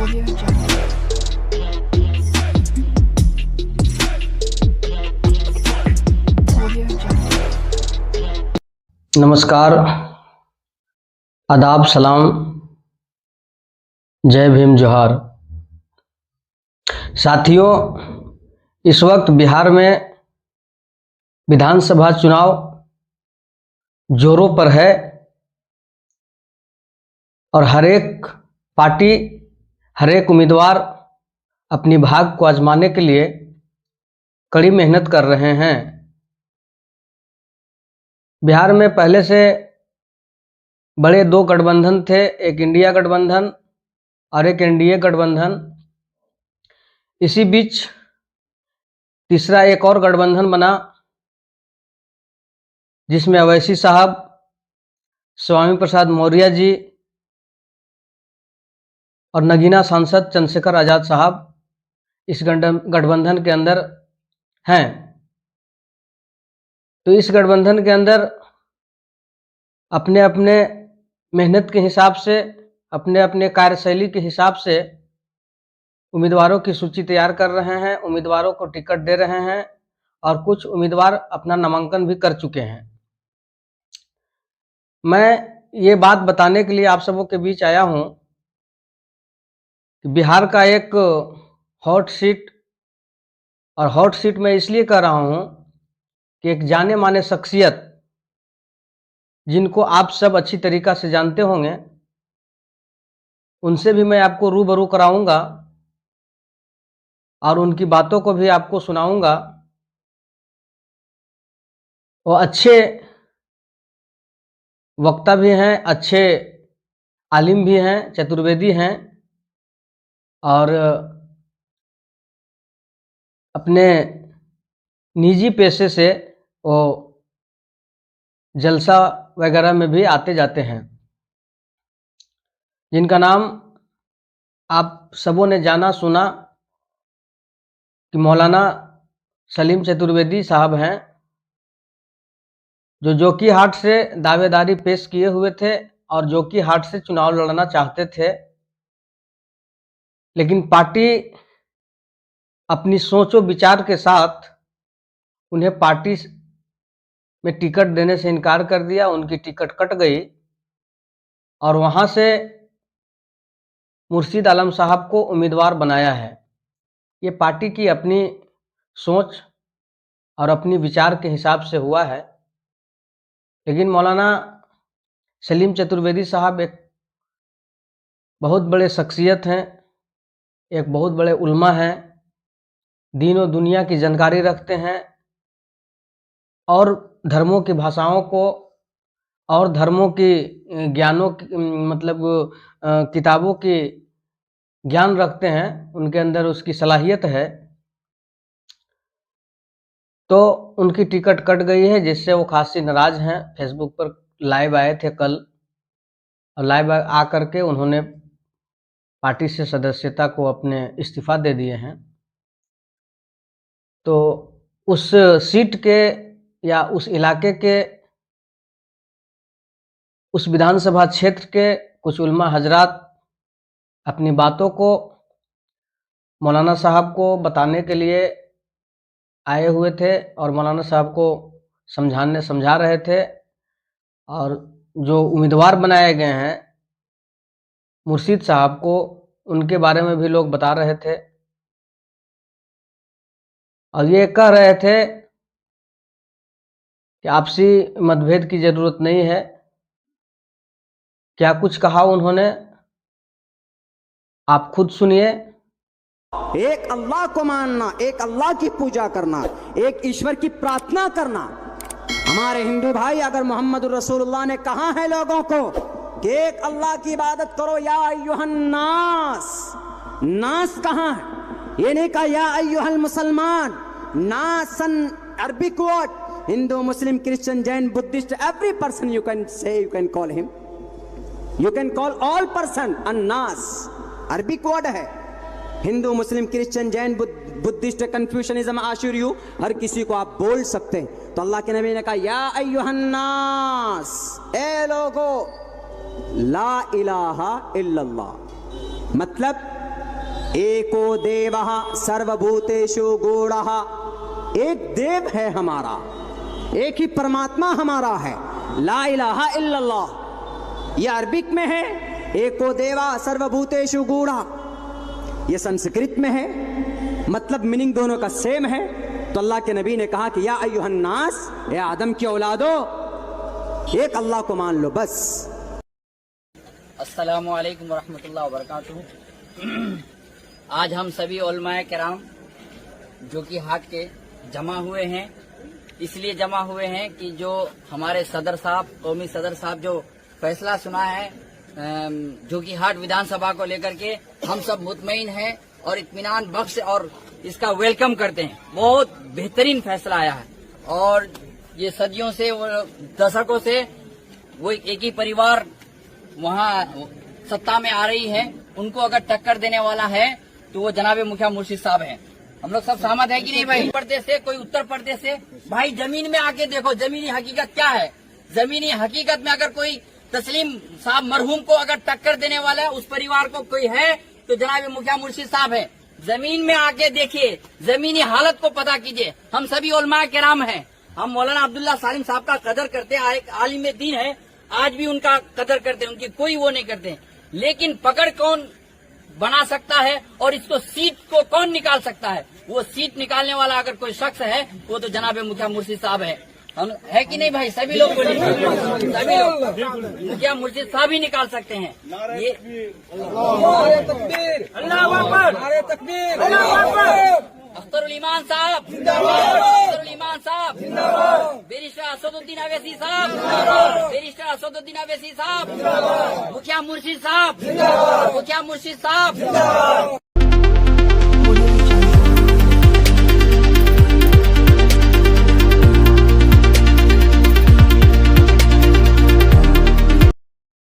Audio Jungle. Audio Jungle. नमस्कार, आदाब, सलाम, जय भीम, जोहार। साथियों, इस वक्त बिहार में विधानसभा चुनाव जोरों पर है और हर एक पार्टी, हर एक उम्मीदवार अपनी भाग को आजमाने के लिए कड़ी मेहनत कर रहे हैं। बिहार में पहले से बड़े दो गठबंधन थे, एक इंडिया गठबंधन और एक एनडीए गठबंधन। इसी बीच तीसरा एक और गठबंधन बना जिसमें अवैसी साहब, स्वामी प्रसाद मौर्य जी और नगीना सांसद चंद्रशेखर आजाद साहब इस गठबंधन के अंदर हैं। तो इस गठबंधन के अंदर अपने अपने मेहनत के हिसाब से, अपने अपने कार्यशैली के हिसाब से उम्मीदवारों की सूची तैयार कर रहे हैं, उम्मीदवारों को टिकट दे रहे हैं और कुछ उम्मीदवार अपना नामांकन भी कर चुके हैं। मैं ये बात बताने के लिए आप सबों के बीच आया हूं कि बिहार का एक हॉट सीट, और हॉट सीट मैं इसलिए कह रहा हूं कि एक जाने माने शख्सियत जिनको आप सब अच्छी तरीक़ा से जानते होंगे, उनसे भी मैं आपको रूबरू कराऊंगा और उनकी बातों को भी आपको सुनाऊंगा। वो अच्छे वक्ता भी हैं, अच्छे आलिम भी हैं, चतुर्वेदी हैं और अपने निजी पेशे से वो जलसा वगैरह में भी आते जाते हैं, जिनका नाम आप सबों ने जाना सुना कि मौलाना सलीम चतुर्वेदी साहब हैं, जो जोकीहाट से दावेदारी पेश किए हुए थे और जोकीहाट से चुनाव लड़ना चाहते थे, लेकिन पार्टी अपनी सोचो विचार के साथ उन्हें पार्टी में टिकट देने से इनकार कर दिया। उनकी टिकट कट गई और वहां से मुर्शीद आलम साहब को उम्मीदवार बनाया है। ये पार्टी की अपनी सोच और अपनी विचार के हिसाब से हुआ है। लेकिन मौलाना सलीम चतुर्वेदी साहब एक बहुत बड़े शख्सियत हैं, एक बहुत बड़े उल्मा हैं, दीन और दुनिया की जानकारी रखते हैं और धर्मों की भाषाओं को और धर्मों की ज्ञानों की किताबों की ज्ञान रखते हैं, उनके अंदर उसकी सलाहियत है। तो उनकी टिकट कट गई है, जिससे वो खासी नाराज हैं। फेसबुक पर लाइव आए थे कल और लाइव आ करके उन्होंने पार्टी से सदस्यता को अपने इस्तीफा दे दिए हैं। तो उस सीट के या उस इलाके के, उस विधानसभा क्षेत्र के कुछ उल्मा हजरात अपनी बातों को मौलाना साहब को बताने के लिए आए हुए थे और मौलाना साहब को समझा रहे थे। और जो उम्मीदवार बनाए गए हैं मुर्शीद साहब को, उनके बारे में भी लोग बता रहे थे और ये कह रहे थे कि आपसी मतभेद की जरूरत नहीं है। क्या कुछ कहा उन्होंने, आप खुद सुनिए। एक अल्लाह को मानना, एक अल्लाह की पूजा करना, एक ईश्वर की प्रार्थना करना। हमारे हिंदू भाई, अगर मोहम्मद रसूलुल्लाह ने कहा है लोगों को कि एक अल्लाह की इबादत करो, या अय्युहन नास, नास कहाँ है? ये नहीं कहा या अय्युहल मुसलमान। नासन Arabic word, Hindu Muslim Christian Jain Buddhist, every person you can say, you can call him, you can call all person अन्नास। अरबिक वर्ड है। Hindu Muslim Christian Jain Buddhist Confucianism आशुरियु, हर किसी को आप बोल सकते हैं। तो अल्लाह के नबी ने कहा या अय्युहन्नास, ए लोगो, ला इलाहा इल्लल्लाह, मतलब एको देवः सर्वभूतेषु गूढ़ः। एक देव है हमारा, एक ही परमात्मा हमारा है, ला इलाहा इल्लल्लाह। ये अरबिक में है, एको देवा सर्वभूतेषु गूढ़ा। ये संस्कृत में है, मतलब मीनिंग दोनों का सेम है। तो अल्लाह के नबी ने कहा कि या अय्युहन्नास, ए आदम की औलादो, एक अल्लाह को मान लो बस। अस्सलामु अलैकुम वरहमतुल्लाहि वबरकातुहू। आज हम सभी उलमाए किराम जो कि हाट के जमा हुए हैं, इसलिए जमा हुए हैं कि जो हमारे सदर साहब, कौमी सदर साहब जो फैसला सुना है जो कि हाट विधानसभा को लेकर के, हम सब मुतमईन हैं और इत्मीनान बख्श और इसका वेलकम करते हैं। बहुत बेहतरीन फैसला आया है और ये सदियों से, दशकों से वो एक ही परिवार वहाँ सत्ता में आ रही है, उनको अगर टक्कर देने वाला है तो वो जनाबे मुखिया मुर्शिद साहब हैं। हम लोग सब सहमत है कि नहीं भाई? प्रदेश से कोई उत्तर प्रदेश से, भाई जमीन में आके देखो जमीनी हकीकत क्या है। जमीनी हकीकत में अगर कोई तस्लीम साहब मरहूम को अगर टक्कर देने वाला है, उस परिवार को कोई है तो जनाबे मुखिया मुर्शिद साहब है। जमीन में आके देखिए, जमीनी हालत को पता कीजिए। हम सभी उलमा किराम हैं, हम मौलाना अब्दुल्ला सालिम साहब का कदर करते हैं, एक आलिम दीन है, आज भी उनका कदर करते हैं, उनकी कोई वो नहीं करते। लेकिन पकड़ कौन बना सकता है और इसको सीट को कौन निकाल सकता है? वो सीट निकालने वाला अगर कोई शख्स है वो तो जनाबे मुखिया मुर्शिद साहब है। हम है कि नहीं भाई? सभी लोग बोले, सभी लोग मुखिया मुर्शिद साहब ही निकाल सकते हैं। ये अख्तरुल ईमान साहब, अख्तरुल ईमान साहब, बैरिस्टर असदुद्दीन अवैसी साहब, बैरिस्टर असदुद्दीन अवैसी साहब, मुखिया मुर्शिद साहब, मुखिया मुर्शिद साहब।